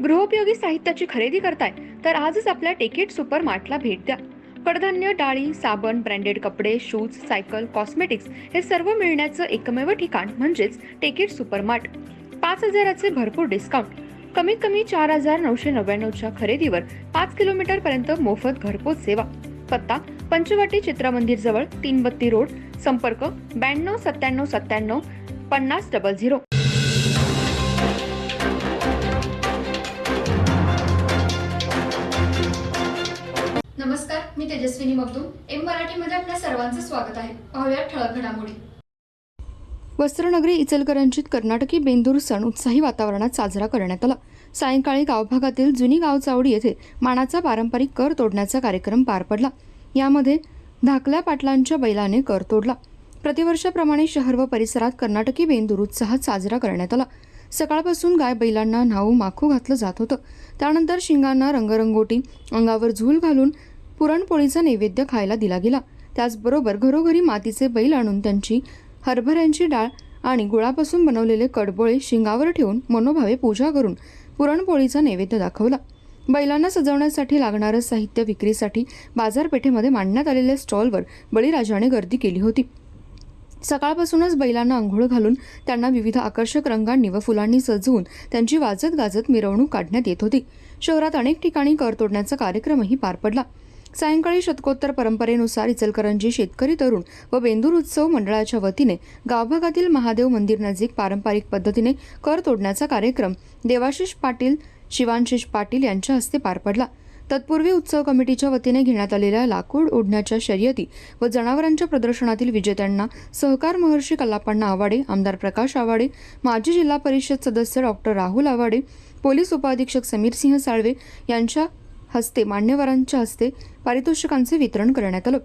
गृहोपयोगी साहित्याची खरेदी करताय तर आजच आपल्या टेकेट सुपर मार्टला भेट द्या. कडधान्य, डाळी, साबण, ब्रँडेड कपडे, शूज, सायकल, कॉस्मेटिक्स हे सर्व मिळण्याचं एकमेव ठिकाण म्हणजेच टेकेट सुपर मार्ट. 5,000चे भरपूर डिस्काउंट. कमीत कमी 4,999च्या खरेदीवर 5 किलोमीटर पर्यंत मोफत घरपोच सेवा. पत्ता पंचवटी चित्रमंदिर जवळ, 332 रोड. संपर्क 92 97 97 50 00. नमस्कार, मी तेजस्विनी मगदूम. एम मराठीमध्ये आपल्या सर्वांचं स्वागत आहे. पाहूया ठळक घडामोडी. वस्त्रनगरी इचलकरंजीत कर्नाटकी बेंदूर सण उत्साही वातावरणात साजरा करण्यात आला. सायंकाळी गावभागातील जुनी गावचावडी येथे मानाचा पारंपरिक कर तोडण्याचा कार्यक्रम पार पडला. यामध्ये धाकल्या पाटलांच्या बैलाने कर तोडला. प्रतिवर्षाप्रमाणे शहर व परिसरात कर्नाटकी बेंदूर उत्साहात साजरा करण्यात आला. सकाळपासून गाय बैलांना न्हाऊ माखू घातलं जात होतं. त्यानंतर शिंगांना रंगरंगोटी, अंगावर झूल घालून पुरणपोळीचा नैवेद्य खायला दिला गेला. त्याचबरोबर घरोघरी मातीचे बैल आणून त्यांची हरभऱ्यांची डाळ आणि गुळापासून बनवलेले कडबोळे शिंगावर ठेवून मनोभावे पूजा करून पुरणपोळीचा नैवेद्य दाखवला. बैलांना सजवण्यासाठी लागणारं साहित्य विक्रीसाठी बाजारपेठेमध्ये मांडण्यात आलेल्या स्टॉलवर बळीराजाने गर्दी केली होती. सकाळपासूनच बैलांना अंघोळ घालून त्यांना विविध आकर्षक रंगांनी व फुलांनी सजवून त्यांची वाजत गाजत मिरवणूक काढण्यात येत होती. शहरात अनेक ठिकाणी कर तोडण्याचा कार्यक्रमही पार पडला. सायंकाळी शतकोत्तर परंपरेनुसार इचलकरंजी शेतकरी तरुण व बेंदूर उत्सव मंडळाच्या वतीने गावभागातील महादेव मंदिर नजीक पारंपरिक पद्धतीने कर तोडण्याचा कार्यक्रम देवाशिष पाटील, शिवांशिष पाटील यांच्या हस्ते पार पडला. तत्पूर्वी उत्सव कमिटीच्या वतीने घेण्यात आलेल्या लाकूड ओढण्याच्या शर्यती व जनावरांच्या प्रदर्शनातील विजेत्यांना सहकार महर्षी कल्लापण्णा आवाडे, आमदार प्रकाश आवाडे, माजी जिल्हा परिषद सदस्य डॉक्टर राहुल आवाडे, पोलीस उपअधीक्षक समीर सिंह साळवे यांच्या हस्ते मान्यवरांच्या हस्ते पारितोषिकांचे वितरण करण्यात आलं.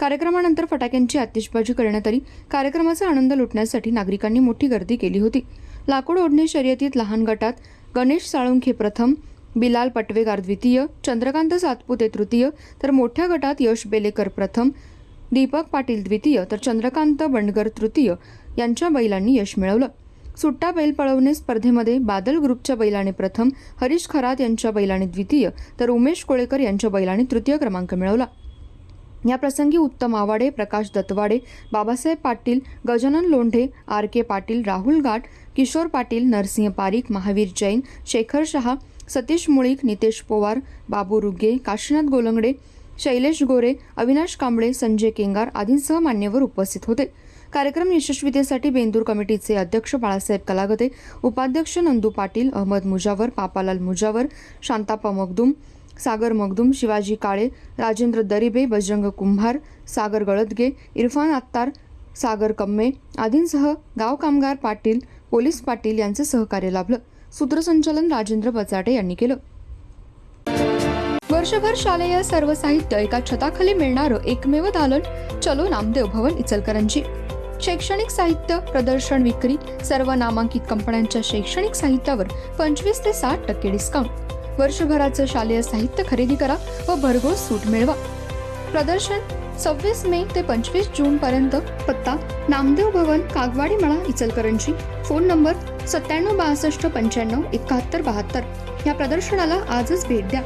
कार्यक्रमानंतर फटाक्यांची आतिषबाजी करण्यात आली. कार्यक्रमाचा आनंद लुटण्यासाठी नागरिकांनी मोठी गर्दी केली होती. लाकूड ओढणे शर्यतीत लहान गटात गणेश साळुंखे प्रथम, बिलाल पटवेगार द्वितीय, चंद्रकांत सातपुते तृतीय, तर मोठ्या गटात यश बेलेकर प्रथम, दीपक पाटील द्वितीय, तर चंद्रकांत बंडगर तृतीय यांच्या बैलांनी यश मिळवलं. सुट्टा बैल पळवणे स्पर्धेमध्ये बादल ग्रुपच्या बैलाने प्रथम, हरीश खरात यांच्या बैलाने द्वितीय, तर उमेश कोळेकर यांच्या बैलाने तृतीय क्रमांक मिळवला. या प्रसंगी उत्तम आवाडे, प्रकाश दत्तवाडे, बाबासाहेब पाटील, गजानन लोंढे, आर के पाटील, राहुल गाठ, किशोर पाटील, नरसिंह पारीख, महावीर जैन, शेखर शहा, सतीश मुळीक, नितेश पोवार, बाबू रुगे, काशीनाथ गोलंगडे, शैलेश गोरे, अविनाश कांबळे, संजय केंगार आदींसह मान्यवर उपस्थित होते. कार्यक्रम यशस्वीतेसाठी बेंदूर कमिटीचे अध्यक्ष बाळासाहेब कलागते, उपाध्यक्ष नंदू पाटील, अहमद मुजावर, पापालाल मुजावर, शांताप्पा मगदूम, सागर मगदूम, शिवाजी काळे, राजेंद्र दरिबे, बजरंग कुंभार, सागर गळदगे, इरफान आत्तार, सागर कम्मे आदींसह गाव कामगार पाटील, पोलीस पाटील यांचे सहकार्य लाभलं. सूत्रसंचालन राजेंद्र बचाटे यांनी केलं. वर्षभर शालेय सर्व साहित्य एका छताखाली मिळणारं एकमेव दालन चलो नामदेव भवन इचलकरंजी. शैक्षणिक साहित्य, प्रदर्शन, विक्री, सर्व नामांकित कंपन्यांच्या शैक्षणिक साहित्यावर 25 ते 60% डिस्काउंट. वर्षभराचं शालेय साहित्य खरेदी करा व भरघोस सूट मिळवा. प्रदर्शन 26 मे ते 25 जून पर्यंत. पत्ता नामदेव भवन, कागवाडी मळा, इचलकरंजी. Phone number 97 62 95 71 72. या प्रदर्शनाला आजच भेट द्या.